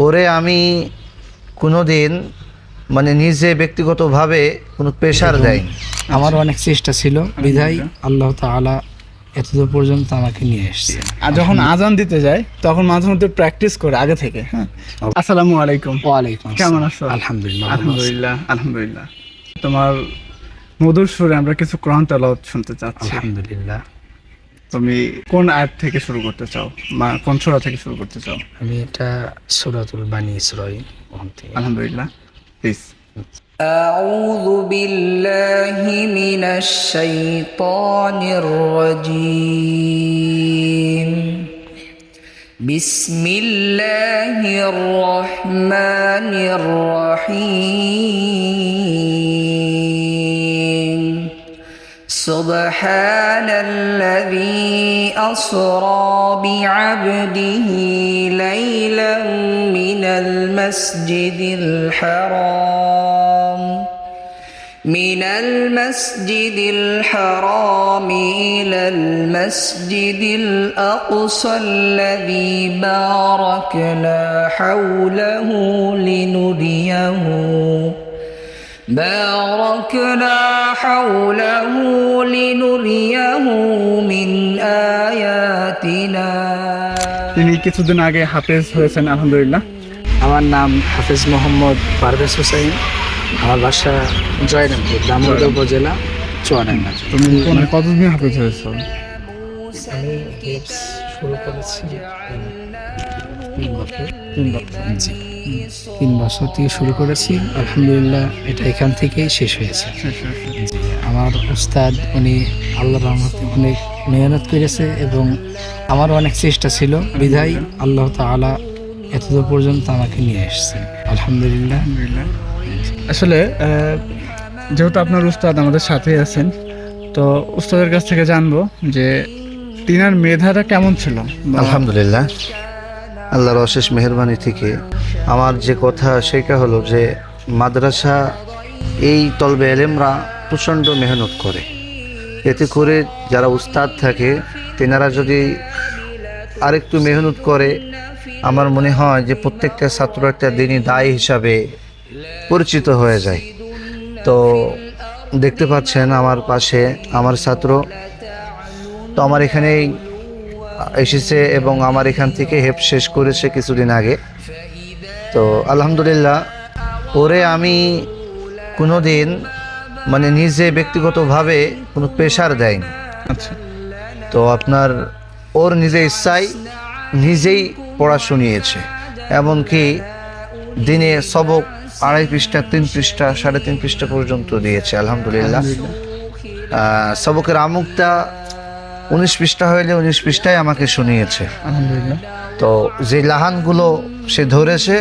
ওরে আমি কোনোদিন মানে নিজে ব্যক্তিগতভাবে কোনো প্রেশার দেয়নি। আমার অনেক চেষ্টা ছিল, বিধায় আল্লাহ তাআলা এতদূর পর্যন্ত আমাকে নিয়ে এসেছে। আর যখন আজান দিতে যায় তখন মাঝে মধ্যে প্র্যাকটিস করে আগে থেকে। হ্যাঁ, আসসালামু আলাইকুম। ওয়ালাইকুম কেমন আসসালাম। আছো? আলহামদুলিল্লাহ। আলহামদুলিল্লাহ, আলহামদুলিল্লাহ। তোমার মধুর সুরে আমরা কিছু কোরআন তেলাওয়াত শুনতে চাচ্ছি। আলহামদুলিল্লাহ। তুমি কোন আয়াত থেকে শুরু করতে চাও বা কোন সূরা থেকে শুরু করতে চাও? আমি এটা সূরাতুল বানী ইসরাঈল ওখান থেকে। আলহামদুলিল্লাহ, প্লিজ। أعوذ بالله من الشيطان الرجيم. بسم الله الرحمن الرحيم. سبحان الذي أسرى بعبده ليلا من المسجد الحرام إلى المسجد الأقصى الذي باركنا حوله لنريه من آياتنا. তিনি কিছুদিন আগে হাফেজ হয়েছেন, আলহামদুলিল্লাহ। আমার নাম হাফেজ মোহাম্মদ পারভেজ হোসেন। আমার বাসা জয়রামপুর, দামোদর উপজেলা, চুয়াডাঙ্গা। তুমি কতদিন হাফেজ হয়েছো? আমি হিফজ শুরু করেছি 3 বছর। জি, 3 বছর থেকে শুরু করেছি। আলহামদুলিল্লাহ, এটা এখান থেকেই শেষ হয়েছে। জি, আমার উস্তাদ উনি আল্লাহর রহমতে অনেক মেহনত করেছে এবং আমার অনেক চেষ্টা ছিল, বিধায় আল্লাহ তাআলা এতদূর পর্যন্ত আমাকে নিয়ে এসেছেন। আলহামদুলিল্লাহ। আসলে যেহেতু আপনার উস্তাদ আমাদের সাথেই আছেন, তো উস্তাদের কাছ থেকে জানবো যে তিনার মেধাটা কেমন ছিল। আলহামদুলিল্লাহ, আল্লাহর অশেষ মেহেরবানি থেকে আমার যে কথা সেটা হলো যে মাদ্রাসা এই তলবে এলেমরা প্রচণ্ড মেহনত করে, এতে করে যারা উস্তাদ থাকে তেনারা যদি আরেকটু মেহনত করে আমার মনে হয় যে প্রত্যেকটা ছাত্র একটা দিনই দায়ী হিসাবে পরিচিত হয়ে যায়। তো দেখতে পাচ্ছেন আমার পাশে আমার ছাত্র, তো আমার এখানেই এসেছে এবং আমার এখান থেকে হেফ শেষ করেছে কিছুদিন আগে। তো আলহামদুলিল্লাহ, ওরে আমি কোনোদিন মানে নিজে ব্যক্তিগতভাবে কোনো প্রেশার দেয়নি। আচ্ছা, তো আপনার ওর নিজে ইচ্ছায় নিজেই পড়া শুনিয়েছে, এমনকি দিনে সবক 2.5 পৃষ্ঠা, 3 পৃষ্ঠা, 3.5 পৃষ্ঠা পর্যন্ত দিয়েছে। আলহামদুলিল্লাহ। সবকের আমুকটা 19 পৃষ্ঠা হইলে 19 পৃষ্ঠায় আমাকে শুনিয়েছে। আলহামদুলিল্লাহ। তো যে লাহানগুলো সে ধরেছে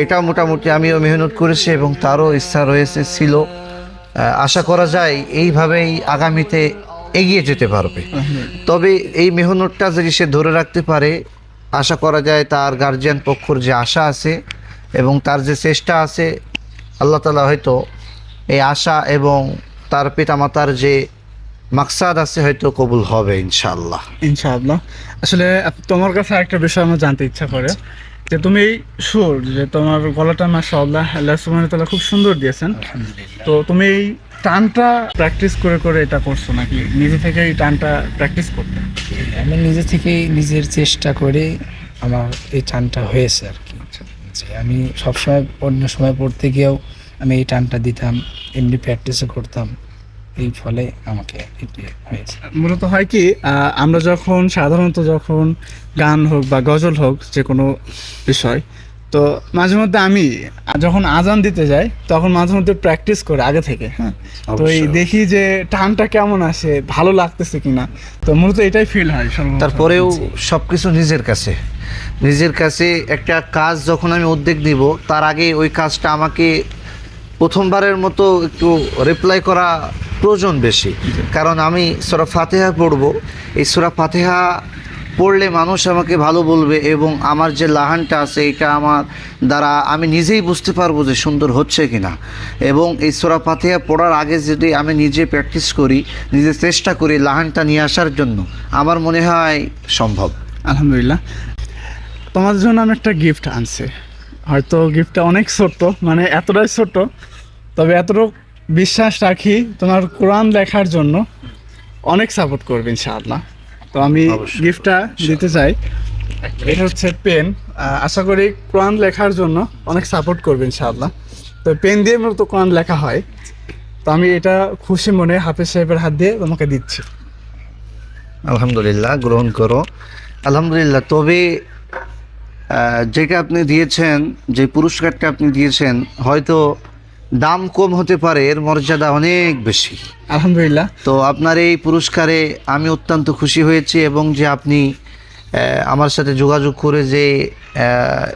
এটা মোটামুটি আমিও মেহনত করেছি এবং তারও ইচ্ছা ছিল। আশা করা যায় এইভাবেই আগামীতে এগিয়ে যেতে পারবে। তবে এই মেহনতটা যদি সে ধরে রাখতে পারে, আশা করা যায় তার গার্জিয়ান পক্ষর যে আশা আছে এবং তার যে চেষ্টা আছে, আল্লাহ তাআলা হয়তো এই আশা এবং তার পিতামাতার যে মাকসাদ আছে হয়তো কবুল হবে ইনশাআল্লাহ। ইনশাআল্লাহ। আসলে তোমার কাছে একটা বিষয় আমার জানতে ইচ্ছা করে যে তুমি এই সুর, যে তোমার গলাটা মাশাআল্লাহ আল্লাহ সুবহানাহু ওয়া তাআলা খুব সুন্দর দিয়েছেন। তো তুমি এই টানটা প্র্যাকটিস করে করে এটা করছো নাকি নিজে থেকে এই টানটা প্র্যাকটিস করতে? আমি নিজে থেকেই নিজের চেষ্টা করে আমার এই টানটা হয়েছে আর কি। যে আমি সবসময় অন্য সময় পড়তে গিয়েও আমি এই টানটা দিতাম, এমনি প্র্যাকটিসও করতাম, এই ফলে আমাকে এটি হয়েছে। মূলত হয় কি, আমরা সাধারণত যখন গান হোক বা গজল হোক যে কোনো বিষয়, তো মাঝে মধ্যে আমি যখন আজান দিতে যাই তখন মাঝে মধ্যে প্র্যাকটিস করে আগে থেকে। হ্যাঁ, তো এই দেখি যে টানটা কেমন আসে, ভালো লাগতেছে কিনা। তো মূলত এটাই ফিল হয়। তারপরেও সবকিছু নিজের কাছে একটা কাজ যখন আমি উদ্যোগ নিব, তার আগে ওই কাজটা আমাকে প্রথমবারের মতো একটু রিপ্লাই করা প্রয়োজন বেশি। কারণ আমি সূরা ফাতিহা পড়ব, এই সূরা ফাতিহা পড়লে মানুষ আমাকে ভালো বলবে এবং আমার যে লাহানটা আছে এটা আমার দ্বারা আমি নিজেই বুঝতে পারবো যে সুন্দর হচ্ছে কিনা। এবং এই সূরা ফাতিহা পড়ার আগে যদি আমি নিজে প্র্যাকটিস করি, নিজে চেষ্টা করি লাহানটা নিয়ে আসার জন্য, আমার মনে হয় সম্ভব। আলহামদুলিল্লাহ। তোমাদের জন্য আমি একটা গিফট আনছি। হয়তো গিফটটা অনেক ছোট্ট, মানে এতটাই ছোট্ট, তবে এতটুকু বিশ্বাস রাখি তোমার কোরআন লেখার জন্য অনেক সাপোর্ট করবে ইনশাআল্লাহ। তো আমি অবশ্যই, গিফটটা দিতে চাই। এটা হচ্ছে পেন। আশা করি কোরআন লেখার জন্য অনেক সাপোর্ট করবে ইনশাআল্লাহ। তো পেন দিয়ে মূলত কোরআন লেখা হয়। তো আমি এটা খুশি মনে হাফেজ সাহেবের হাত দিয়ে তোমাকে দিচ্ছি। আলহামদুলিল্লাহ, গ্রহণ করো। আলহামদুলিল্লাহ। তবে যেটা আপনি দিয়েছেন, যে পুরস্কারটা আপনি দিয়েছেন, হয়তো দাম কম হতে পারে, এর মর্যাদা অনেক বেশি। আলহামদুলিল্লাহ। তো আপনার এই পুরস্কারে আমি অত্যন্ত খুশি হয়েছি, এবং যে আপনি আমার সাথে যোগাযোগ করে যে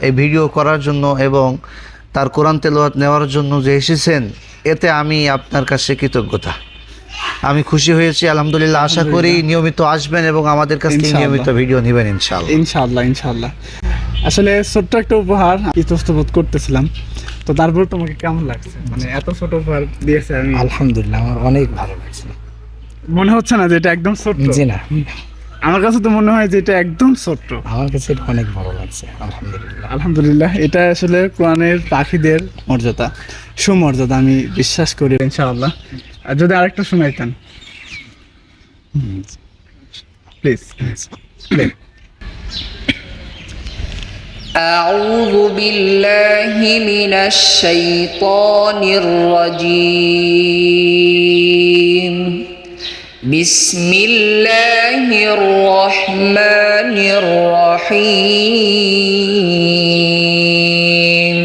এই ভিডিও করার জন্য এবং তার কোরআন তেলাওয়াত নেওয়ার জন্য যে এসেছেন, এতে আমি আপনার কাছে কৃতজ্ঞতা। আমি খুশি হয়েছি আলহামদুলিল্লাহ। আশা করি নিয়মিত আসবেন এবং আমাদের কাছ থেকে ইনশাআল্লাহ। নিয়মিত ভিডিও নেবেন ইনশাআল্লাহ। ইনশাআল্লাহ ইনশাআল্লাহ। আসলে ছোট্ট একটা উপহার ইতস্ত বোধ করতেছিলাম। তো তারপর তোমাকে কেমন লাগছে, মানে এত ছোট উপহার দিয়েছে? আমি আলহামদুলিল্লাহ, আমার অনেক ভালো লাগছে। মনে হচ্ছে না যে এটা একদম ছোট্ট? জি না, আমার কাছে তো মনে হয় যে এটা একদম ছোট্ট। আমার কাছে এটা অনেক ভালো লাগছে। আলহামদুলিল্লাহ। আলহামদুলিল্লাহ। এটা আসলে কোরআনের পাখিদের মর্যাদা, সুমর্যাদা আমি বিশ্বাস করি ইনশাআল্লাহ। আর যদি আরেকটা শোনাইতেন প্লিজ। أعوذ بالله من الشيطان الرجيم. بسم الله الرحمن الرحيم.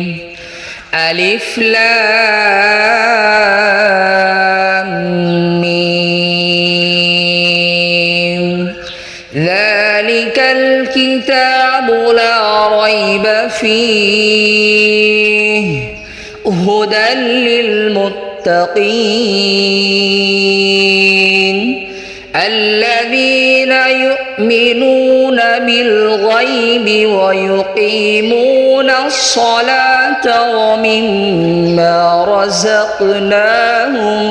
ألف لام ميم. ذلك الكتاب لا ريب فيه هدى للمتقين الذين يؤمنون بالغيب ويقيمون الصلاة ومما رزقناهم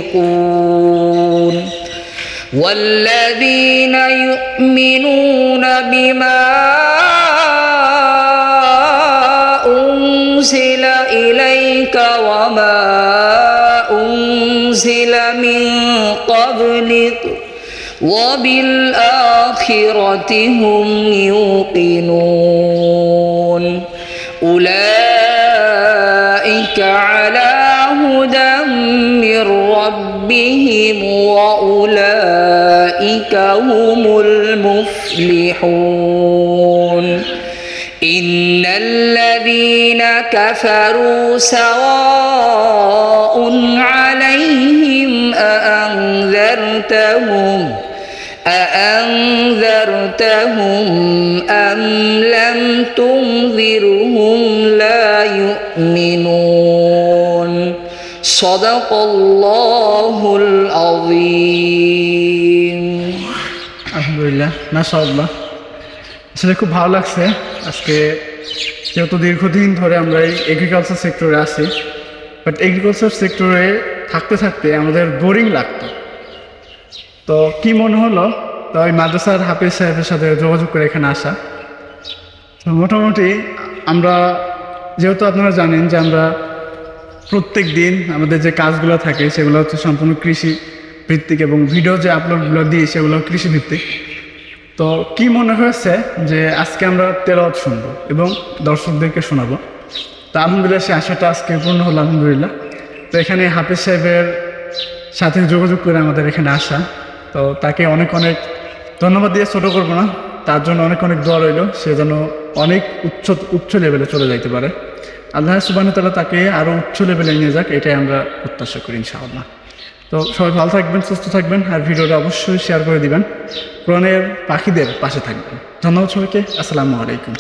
ينفقون والذين يؤمنون بما أنزل إليك وما أنزل من قبلك وبالآخرة هم يوقنون أولئك على هدى من ربهم وأولئك هم المفلحون إن الذين كفروا سواء عليهم أأنذرتهم أم لم تنذرهم لا يؤمنون صدق الله العظيم. আলহামদুলিল্লাহ, মাশাআল্লাহ। আসলে খুব ভালো লাগছে আজকে, যেহেতু দীর্ঘদিন ধরে আমরা এই এগ্রিকালচার সেক্টরে আছি, বাট এগ্রিকালচার সেক্টরে থাকতে থাকতে আমাদের বোরিং লাগতো। তো কি মনে হলো, তো ওই মাদ্রাসার হাফেজ সাহেবের সাথে যোগাযোগ করে এখানে আসা। তো মোটামুটি আমরা, যেহেতু আপনারা জানেন যে আমরা প্রত্যেক দিন আমাদের যে কাজগুলো থাকে সেগুলো হচ্ছে সম্পূর্ণ কৃষি ভিত্তিক, এবং ভিডিও যে আপলোডগুলো দিই সেগুলো কৃষি ভিত্তিক। তো কি মনে হয়েছে যে আজকে আমরা তেলাওয়াত শুনবো এবং দর্শকদেরকে শোনাবো। তো আলহামদুলিল্লাহ সে আশাটা আজকে পূর্ণ হলো আলহামদুলিল্লাহ। তো এখানে হাফেজ সাহেবের সাথে যোগাযোগ করে আমাদের এখানে আসা, তো তাকে অনেক অনেক ধন্যবাদ দিয়ে ছোটো করবো না, তার জন্য অনেক অনেক দোয়া রইল, সে যেন অনেক উচ্চ লেভেলে চলে যাইতে পারে। আল্লাহ সুবহানাহু ওয়া তাআলা তাকে আরও উচ্চ লেভেলে নিয়ে যাক, এটাই আমরা প্রত্যাশা করি ইনশাআল্লাহ। তো সবাই ভালো থাকবেন, সুস্থ থাকবেন, আর ভিডিওটা অবশ্যই শেয়ার করে দিবেন। কোরআনের পাখিদের পাশে থাকবেন। ধন্যবাদ সবাইকে। আসসালামু আলাইকুম।